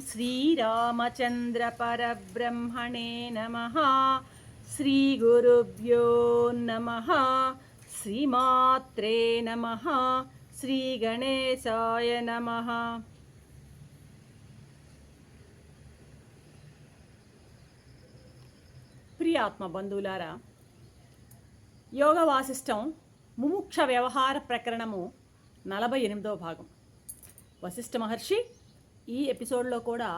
శ్రీరామచంద్ర పరబ్రహ్మణే నమః. శ్రీగురుభ్యో నమః. శ్రీమాత్రే నమః. శ్రీగణేశాయ నమః. ప్రియాత్మ బంధువులారా, యోగ వాసిష్టం ముముక్ష వ్యవహార ప్రకరణము 48వ భాగం. వశిష్ఠ మహర్షి ఈ ఎపిసోడ్లో కూడా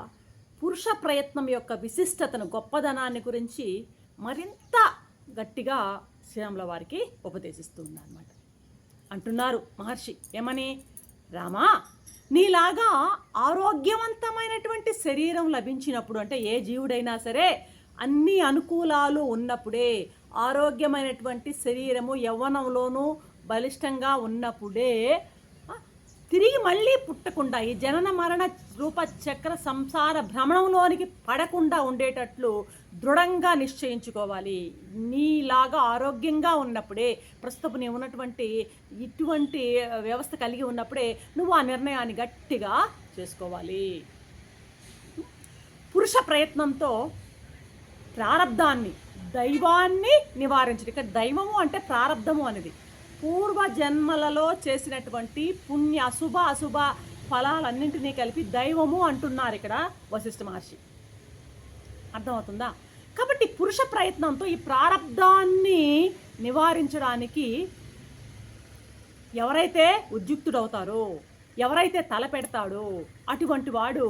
పురుష ప్రయత్నం యొక్క విశిష్టతను, గొప్పదనాన్ని గురించి మరింత గట్టిగా శ్రీరాముల వారికి ఉపదేశిస్తున్నారన్నమాట. అంటున్నారు మహర్షి ఏమని, రామా, నీలాగా ఆరోగ్యవంతమైనటువంటి శరీరం లభించినప్పుడు, అంటే ఏ జీవుడైనా సరే అన్ని అనుకూలాలు ఉన్నప్పుడే, ఆరోగ్యమైనటువంటి శరీరము యవ్వనంలోనూ బలిష్టంగా ఉన్నప్పుడే తిరిగి మళ్ళీ పుట్టకుండా ఈ జనన మరణ రూప చక్ర సంసార భ్రమణంలోనికి పడకుండా ఉండేటట్లు దృఢంగా నిశ్చయించుకోవాలి. నీలాగా ఆరోగ్యంగా ఉన్నప్పుడే, ప్రస్తుతం నీవు ఉన్నటువంటి ఇటువంటి వ్యవస్థ కలిగి ఉన్నప్పుడే నువ్వు ఆ నిర్ణయాన్ని గట్టిగా చేసుకోవాలి. పురుష ప్రయత్నంతో ప్రారబ్ధాన్ని, దైవాన్ని నివారించడం. ఇక్కడ దైవము అంటే ప్రారబ్ధము అనేది పూర్వజన్మలలో చేసినటువంటి పుణ్య అశుభ ఫలాలన్నింటినీ కలిపి దైవము అంటున్నారు ఇక్కడ వశిష్ఠ మహర్షి. అర్థమవుతుందా? కాబట్టి పురుష ప్రయత్నంతో ఈ ప్రారబ్ధాన్ని నివారించడానికి ఎవరైతే ఉద్యుక్తుడవుతారో, ఎవరైతే తలపెడతాడో అటువంటి వాడు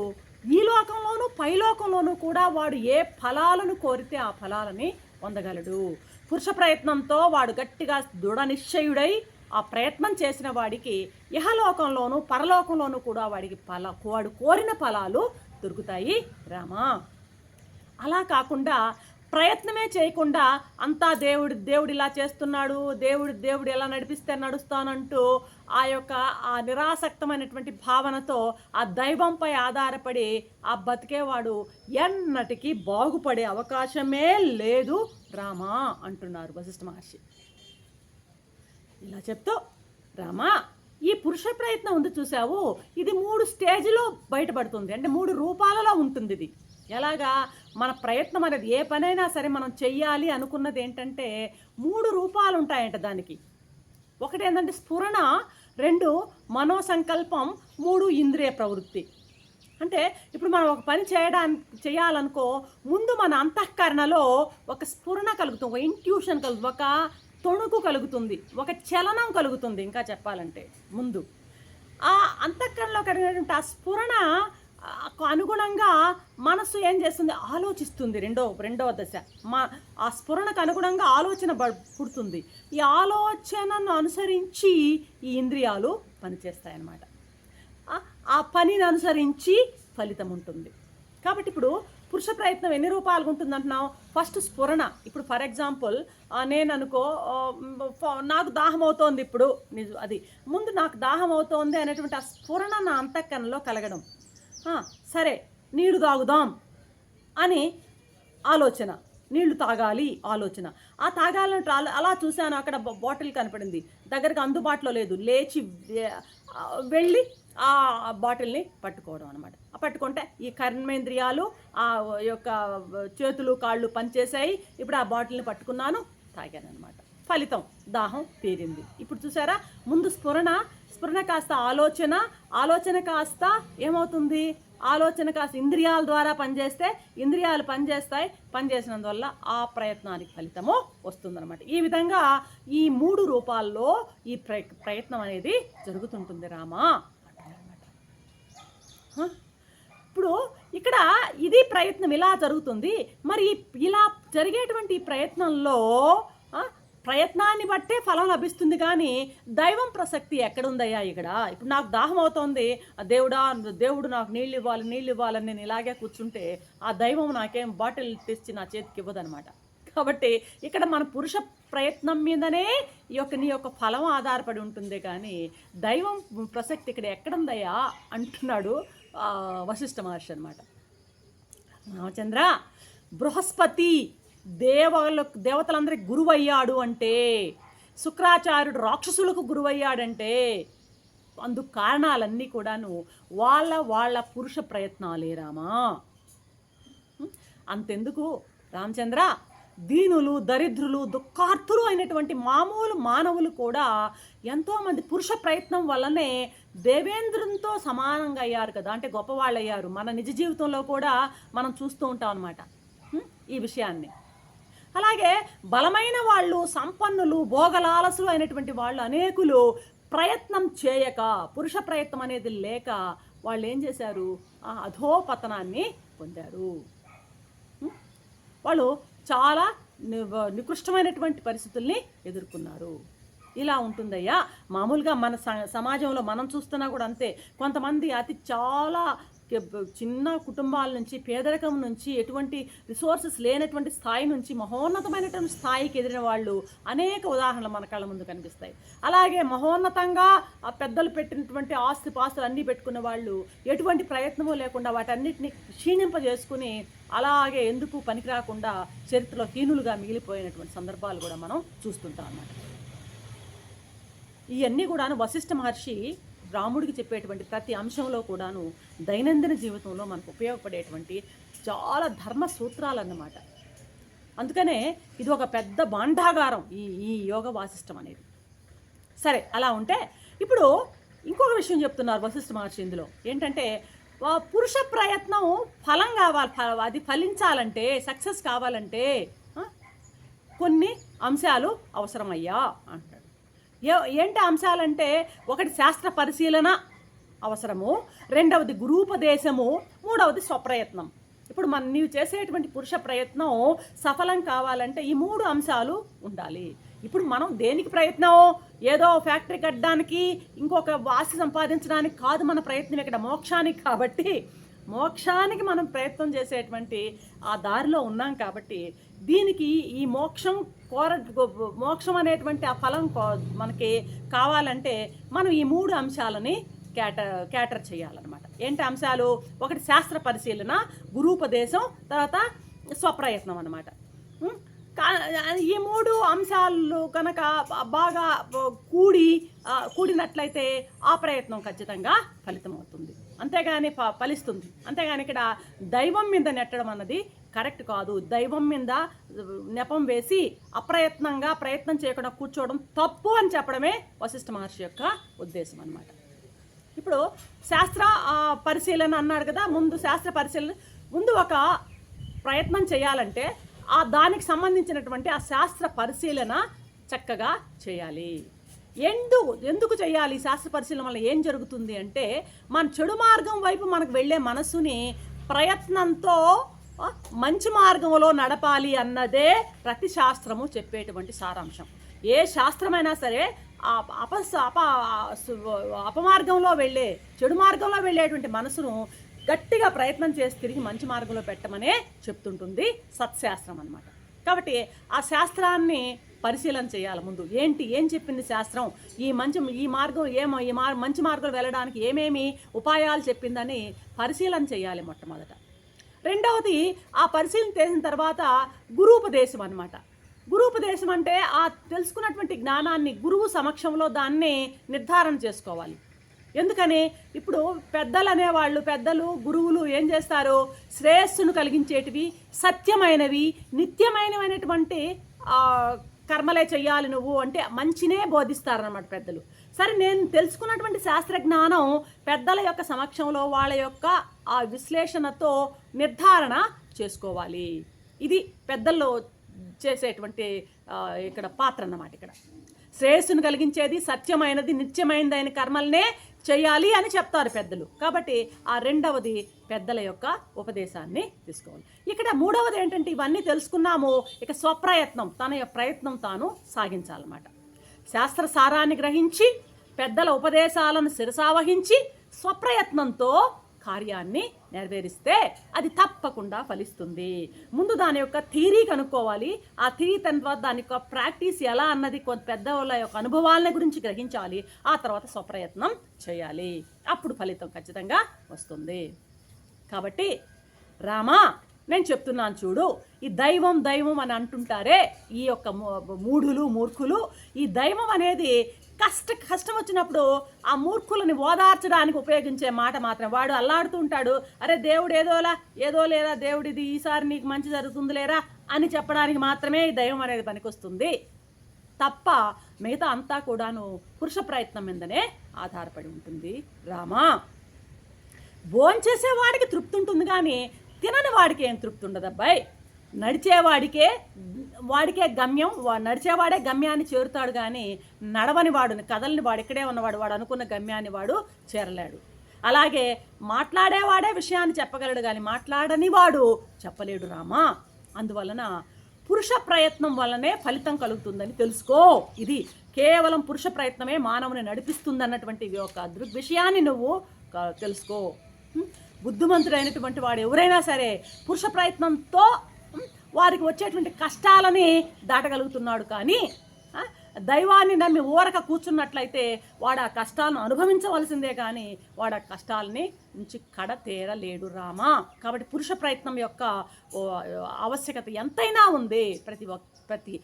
ఈ లోకంలోనూ పైలోకంలోనూ కూడా వాడు ఏ ఫలాలను కోరితే ఆ ఫలాలని పొందగలడు. పురుష ప్రయత్నంతో వాడు గట్టిగా దృఢ నిశ్చయుడై ఆ ప్రయత్నం చేసిన వాడికి ఇహలోకంలోనూ పరలోకంలోనూ కూడా వాడికి వాడు కోరిన ఫలాలు దొరుకుతాయి రామా. అలా కాకుండా ప్రయత్నమే చేయకుండా అంతా దేవుడు ఇలా చేస్తున్నాడు, దేవుడు ఎలా నడిపిస్తే నడుస్తానంటూ ఆ నిరాసక్తమైనటువంటి భావనతో ఆ దైవంపై ఆధారపడి ఆ బతికేవాడు ఎన్నటికీ బాగుపడే అవకాశమే లేదు రామా అంటున్నారు వశిష్ఠ మహర్షి. ఇలా చెప్తూ, రామా, ఈ పురుష ప్రయత్నం ఉంది చూసావు, ఇది 3 స్టేజ్లో బయటపడుతుంది. అంటే 3 రూపాలలో ఉంటుంది ఇది. ఎలాగా? మన ప్రయత్నం అనేది ఏ పనైనా సరే మనం చెయ్యాలి అనుకున్నది ఏంటంటే 3 రూపాలు ఉంటాయంట దానికి. ఒకటి ఏంటంటే స్ఫురణ, 2 మనోసంకల్పం, 3 ఇంద్రియ ప్రవృత్తి. అంటే ఇప్పుడు మనం ఒక పని చేయాలనుకో, ముందు మన అంతఃకరణలో ఒక స్ఫురణ కలుగుతుంది, ఒక ఇంట్యూషన్ కలుగుతుంది, ఒక తొణుకు కలుగుతుంది, ఒక చలనం కలుగుతుంది. ఇంకా చెప్పాలంటే ముందు ఆ అంతఃకరణలో కలిగినటువంటి ఆ స్ఫురణ అనుగుణంగా మనస్సు ఏం చేస్తుంది? ఆలోచిస్తుంది. రెండవ దశ ఆ స్ఫురణకు అనుగుణంగా ఆలోచన పుడుతుంది. ఈ ఆలోచనను అనుసరించి ఈ ఇంద్రియాలు పనిచేస్తాయన్నమాట. ఆ పనిని అనుసరించి ఫలితం ఉంటుంది. కాబట్టి ఇప్పుడు పురుష ప్రయత్నం ఎన్ని రూపాలుగా ఉంటుంది అంటున్నావు? ఫస్ట్ స్ఫురణ. ఇప్పుడు ఫర్ ఎగ్జాంపుల్ నేను అనుకో, నాకు దాహం అవుతోంది, ఇప్పుడు అది ముందు నాకు దాహం అవుతోంది అనేటువంటి ఆ స్ఫురణ నా అంతఃకరణలో కలగడం. సరే, నీళ్లు తాగుదాం అని ఆలోచన, నీళ్లు తాగాలి ఆలోచన. ఆ తాగాలంటే అలా చూశాను, అక్కడ బాటిల్ కనపడింది, దగ్గరకు అందుబాటులో లేదు, లేచి వెళ్ళి ఆ బాటిల్ని పట్టుకోవడం అనమాట. పట్టుకుంటే ఈ కర్మేంద్రియాలు, ఆ యొక్క చేతులు కాళ్ళు పనిచేసాయి. ఇప్పుడు ఆ బాటిల్ని పట్టుకున్నాను, తాగాను అనమాట. ఫలితం దాహం తీరింది. ఇప్పుడు చూసారా, ముందు స్ఫురణ కాస్త ఆలోచన కాస్త ఏమవుతుంది? ఆలోచన కాస్త ఇంద్రియాల ద్వారా పనిచేస్తే ఇంద్రియాలు పనిచేసినందువల్ల ఆ ప్రయత్నానికి ఫలితము వస్తుందన్నమాట. ఈ విధంగా ఈ 3 రూపాల్లో ఈ ప్రయత్నం అనేది జరుగుతుంటుంది రామా అంటారనమాట. ఇప్పుడు ఇక్కడ ఇది ప్రయత్నం ఇలా జరుగుతుంది. మరి ఇలా జరిగేటువంటి నాకు ప్రయత్నాన్ని బట్టే ఫలం లభిస్తుంది, కానీ దైవం ప్రసక్తి ఎక్కడుందయ్యా ఇక్కడ? ఇప్పుడు నాకు దాహం అవుతోంది, దేవుడు నాకు నీళ్ళు ఇవ్వాలని నేను ఇలాగే కూర్చుంటే ఆ దైవం నాకేం బాటిల్ తెచ్చి నా చేతికి ఇవ్వదనమాట. కాబట్టి ఇక్కడ మన పురుష ప్రయత్నం మీదనే నీ యొక్క ఫలం ఆధారపడి ఉంటుంది, కానీ దైవం ప్రసక్తి ఇక్కడ ఎక్కడుందయ్యా అంటున్నాడు వశిష్ఠ మహర్షి అనమాట. రామచంద్ర, బృహస్పతి దేవతలందరికీ గురువయ్యాడు అంటే, శుక్రాచార్యుడు రాక్షసులకు గురువయ్యాడంటే, అందుకు కారణాలన్నీ కూడాను వాళ్ళ పురుష ప్రయత్నాలే రామా. అంతెందుకు రామచంద్ర, దీనులు, దరిద్రులు, దుఃఖార్తులు అయినటువంటి మామూలు మానవులు కూడా ఎంతోమంది పురుష ప్రయత్నం వల్లనే దేవేంద్రునితో సమానంగా అయ్యారు కదా, అంటే గొప్పవాళ్ళు అయ్యారు. మన నిజ జీవితంలో కూడా మనం చూస్తూ ఉంటాం అన్నమాట ఈ విషయాన్ని. అలాగే బలమైన వాళ్ళు, సంపన్నులు, భోగలాలసులు అయినటువంటి వాళ్ళు అనేకులు ప్రయత్నం చేయక, పురుష ప్రయత్నం అనేది లేక వాళ్ళు ఏం చేశారు, ఆ అధోపతనాన్ని పొందారు. వాళ్ళు చాలా నికృష్టమైనటువంటి పరిస్థితుల్ని ఎదుర్కొన్నారు. ఇలా ఉంటుందయ్యా. మామూలుగా మన సమాజంలో మనం చూస్తున్నా కూడా అంతే. కొంతమంది చాలా చిన్న కుటుంబాల నుంచి, పేదరికం నుంచి, ఎటువంటి రిసోర్సెస్ లేనటువంటి స్థాయి నుంచి మహోన్నతమైనటువంటి స్థాయికి ఎదిరిన వాళ్ళు అనేక ఉదాహరణలు మన కళ్ళ ముందు కనిపిస్తాయి. అలాగే మహోన్నతంగా ఆ పెద్దలు పెట్టినటువంటి ఆస్తిపాస్తులు అన్నీ పెట్టుకున్న వాళ్ళు ఎటువంటి ప్రయత్నమూ లేకుండా వాటన్నిటిని క్షీణింపజేసుకుని అలాగే ఎందుకు పనికి రాకుండా చరిత్రలో హీనులుగా మిగిలిపోయినటువంటి సందర్భాలు కూడా మనం చూస్తుంటాం అన్నమాట. ఇవన్నీ కూడాను వశిష్ఠ మహర్షి రాముడికి చెప్పేటువంటి ప్రతి అంశంలో కూడాను దైనందిన జీవితంలో మనకు ఉపయోగపడేటువంటి చాలా ధర్మ సూత్రాలు అన్నమాట. అందుకనే ఇది ఒక పెద్ద భాండాగారం ఈ యోగ వాసిష్టం అనేది. సరే, అలా ఉంటే ఇప్పుడు ఇంకొక విషయం చెప్తున్నారు వశిష్ఠ మహర్షి ఇందులో. ఏంటంటే పురుష ప్రయత్నం ఫలం కావాలి, అది ఫలించాలంటే, సక్సెస్ కావాలంటే కొన్ని అంశాలు అవసరమయ్యా అంటాడు. ఏంటి అంశాలంటే, ఒకటి శాస్త్ర పరిశీలన అవసరము, రెండవది గురూపదేశము, మూడవది స్వప్రయత్నం. ఇప్పుడు నీవు చేసేటువంటి పురుష ప్రయత్నం సఫలం కావాలంటే ఈ 3 అంశాలు ఉండాలి. ఇప్పుడు మనం దేనికి ప్రయత్నం, ఏదో ఫ్యాక్టరీ కట్టడానికి, ఇంకొక ఆస్తి సంపాదించడానికి కాదు మన ప్రయత్నం ఇక్కడ, మోక్షానికి. కాబట్టి మోక్షానికి మనం ప్రయత్నం చేసేటువంటి ఆ దారిలో ఉన్నాం. కాబట్టి దీనికి ఈ మోక్షం అనేటువంటి ఆ ఫలం మనకి కావాలంటే మనం ఈ 3 అంశాలని క్యాటర్ చేయాలన్నమాట. ఏంటి అంశాలు? ఒకటి శాస్త్ర పరిశీలన, గురూపదేశం, తర్వాత స్వప్రయత్నం అన్నమాట. ఈ 3 అంశాలు కనుక బాగా కూడినట్లయితే ఆ ప్రయత్నం ఖచ్చితంగా ఫలితమవుతుంది, అంతేగాని ఫలిస్తుంది. అంతేగాని ఇక్కడ దైవం మీద నెట్టడం అన్నది కరెక్ట్ కాదు. దైవం మీద నెపం వేసి అప్రయత్నంగా ప్రయత్నం చేయకుండా కూర్చోవడం తప్పు అని చెప్పడమే వశిష్ఠ మహర్షి యొక్క ఉద్దేశం అన్నమాట. ఇప్పుడు శాస్త్ర పరిశీలన అన్నాడు కదా, శాస్త్ర పరిశీలన ముందు ఒక ప్రయత్నం చేయాలంటే దానికి సంబంధించినటువంటి ఆ శాస్త్ర పరిశీలన చక్కగా చేయాలి. ఎందుకు చేయాలి? శాస్త్ర పరిశీలన వల్ల ఏం జరుగుతుంది అంటే, మన చెడు మార్గం వైపు మనకు వెళ్ళే మనసుని ప్రయత్నంతో మంచి మార్గంలో నడపాలి అన్నదే ప్రతి శాస్త్రము చెప్పేటువంటి సారాంశం. ఏ శాస్త్రమైనా సరే అపమార్గంలో వెళ్ళే, చెడు మార్గంలో వెళ్ళేటువంటి మనసును గట్టిగా ప్రయత్నం చేసి తిరిగి మంచి మార్గంలో పెట్టమనే చెప్తుంటుంది సత్శాస్త్రం అన్నమాట. కాబట్టి ఆ శాస్త్రాన్ని పరిశీలన చేయాలి. ముందు ఏం చెప్పింది శాస్త్రం, ఈ మంచి మార్గం వెళ్ళడానికి ఏమేమి ఉపాయాలు చెప్పిందని పరిశీలన చేయాలి మొట్టమొదట. రెండవది, ఆ పరిశీలన చేసిన తర్వాత గురూపదేశం అన్నమాట. గురూపదేశం అంటే ఆ తెలుసుకున్నటువంటి జ్ఞానాన్ని గురువు సమక్షంలో దాన్ని నిర్ధారణ చేసుకోవాలి. ఎందుకని, ఇప్పుడు పెద్దలు గురువులు ఏం చేస్తారు, శ్రేయస్సును కలిగించేటివి, సత్యమైనవి, నిత్యమైనటువంటి కర్మలే చెయ్యాలి నువ్వు అంటే మంచినే బోధిస్తారన్నమాట పెద్దలు. సరే, నేను తెలుసుకున్నటువంటి శాస్త్రజ్ఞానం పెద్దల యొక్క సమక్షంలో వాళ్ళ యొక్క ఆ విశ్లేషణతో నిర్ధారణ చేసుకోవాలి. ఇది పెద్దల్లో చేసేటువంటి ఇక్కడ పాత్ర అన్నమాట. ఇక్కడ శ్రేయస్సును కలిగించేది, సత్యమైనది, నిత్యమైనదైన కర్మలనే చేయాలి అని చెప్తారు పెద్దలు. కాబట్టి ఆ రెండవది పెద్దల యొక్క ఉపదేశాన్ని తీసుకోవాలి. ఇక్కడ మూడవది ఏంటంటే, ఇవన్నీ తెలుసుకున్నాము, ఇక స్వప్రయత్నం, తన ప్రయత్నం తాను సాగించాలన్నమాట. శాస్త్ర సారాన్ని గ్రహించి పెద్దల ఉపదేశాలను శిరసావహించి స్వప్రయత్నంతో కార్యాన్ని నెరవేరిస్తే అది తప్పకుండా ఫలిస్తుంది. ముందు దాని యొక్క థియరీ కనుక్కోవాలి. ఆ థియరీ తర్వాత దాని యొక్క ప్రాక్టీస్ ఎలా అన్నది పెద్దవాళ్ళ యొక్క అనుభవాల గురించి గ్రహించాలి. ఆ తర్వాత స్వప్రయత్నం చేయాలి. అప్పుడు ఫలితం ఖచ్చితంగా వస్తుంది. కాబట్టి రామా, నేను చెప్తున్నాను చూడు, ఈ దైవం అని అంటుంటారే ఈ యొక్క మూర్ఖులు, ఈ దైవం అనేది కష్టం వచ్చినప్పుడు ఆ మూర్ఖులని ఓదార్చడానికి ఉపయోగించే మాట మాత్రం. వాడు అల్లాడుతూ ఉంటాడు, అరే దేవుడు ఏదో లేరా దేవుడిది ఈసారి నీకు మంచి జరుగుతుంది లేరా అని చెప్పడానికి మాత్రమే ఈ దైవం అనేది పనికొస్తుంది తప్ప మిగతా అంతా కూడాను పురుష ప్రయత్నం మీదనే ఆధారపడి ఉంటుంది రామా. భోంచేసేవాడికి తృప్తి ఉంటుంది కానీ తినని వాడికి ఏం తృప్తి ఉండదు అబ్బాయి. వాడికే గమ్యం, నడిచేవాడే గమ్యాన్ని చేరుతాడు కానీ నడవని వాడు, కదలని వాడు, ఇక్కడే ఉన్నవాడు వాడు అనుకున్న గమ్యాన్ని వాడు చేరలేడు. అలాగే మాట్లాడేవాడే విషయాన్ని చెప్పగలడు కానీ మాట్లాడని వాడు చెప్పలేడు రామా. అందువలన పురుష ప్రయత్నం వల్లనే ఫలితం కలుగుతుందని తెలుసుకో. ఇది కేవలం పురుష ప్రయత్నమే మానవుని నడిపిస్తుంది అన్నటువంటి ఒక విషయాన్ని నువ్వు తెలుసుకో. బుద్ధిమంతుడైనటువంటి వాడు ఎవరైనా సరే పురుష ప్రయత్నంతో వారికి వచ్చేటువంటి కష్టాలని దాటగలుగుతున్నాడు. కానీ దైవాన్ని నమ్మి ఊరక కూర్చున్నట్లయితే వాడు ఆ కష్టాలను అనుభవించవలసిందే కానీ వాడు ఆ కష్టాలని నుంచి కడతేరలేడు రామా. కాబట్టి పురుష ప్రయత్నం యొక్క ఆవశ్యకత ఎంతైనా ఉంది ప్రతి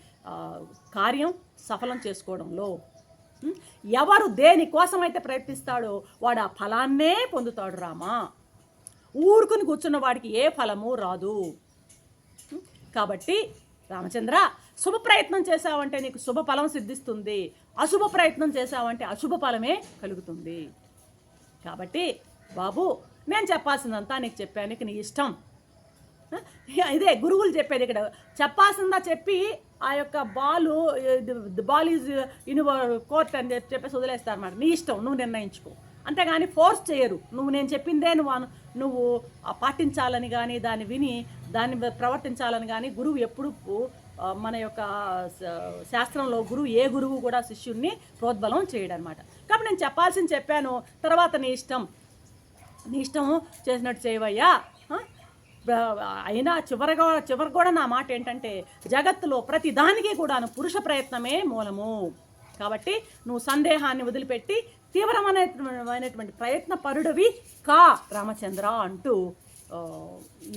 కార్యం సఫలం చేసుకోవడంలో. ఎవరు దేనికోసమైతే ప్రయత్నిస్తాడో వాడు ఆ ఫలాన్నే పొందుతాడు రామా. ఊరుకుని కూర్చున్న వాడికి ఏ ఫలము రాదు. కాబట్టి రామచంద్ర, శుభ ప్రయత్నం చేశావంటే నీకు శుభ ఫలం సిద్ధిస్తుంది, అశుభ ప్రయత్నం చేశావంటే అశుభ ఫలమే కలుగుతుంది. కాబట్టి బాబు, నేను చెప్పాల్సిందంతా నీకు చెప్పాను, నీకు నీ ఇష్టం. ఇదే గురువులు చెప్పేది. ఇక్కడ చెప్పాల్సిందా చెప్పి ఆ యొక్క బాల్ ఈజ్ ఇన్ కోర్ట్ అని చెప్పేసి వదిలేస్తారు అన్నమాట. నీ ఇష్టం, నువ్వు నిర్ణయించుకో. అంతేగాని ఫోర్స్ చేయరు. నేను చెప్పిందే నువ్వు పాటించాలని కానీ దాన్ని విని దాన్ని ప్రవర్తించాలని కానీ గురువు ఎప్పుడు మన యొక్క శాస్త్రంలో ఏ గురువు కూడా శిష్యుడిని ప్రోద్బలం చేయడనమాట. కాబట్టి నేను చెప్పాల్సింది చెప్పాను, తర్వాత నీ ఇష్టం చేసినట్టు చేయవయ్యా. అయినా చివరి కూడా నా మాట ఏంటంటే జగత్తులో ప్రతి దానికి కూడాను పురుష ప్రయత్నమే మూలము. కాబట్టి నువ్వు సందేహాన్ని వదిలిపెట్టి తీవ్రమైనటువంటి ప్రయత్న పరుడివి కా రామచంద్ర అంటూ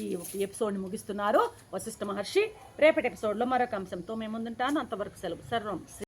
ఈ ఎపిసోడ్ని ముగిస్తున్నారు వశిష్ఠ మహర్షి. రేపటి ఎపిసోడ్లో మరొక అంశంతో మేము ముందుంటాను. అంతవరకు సెలవు. సర్వం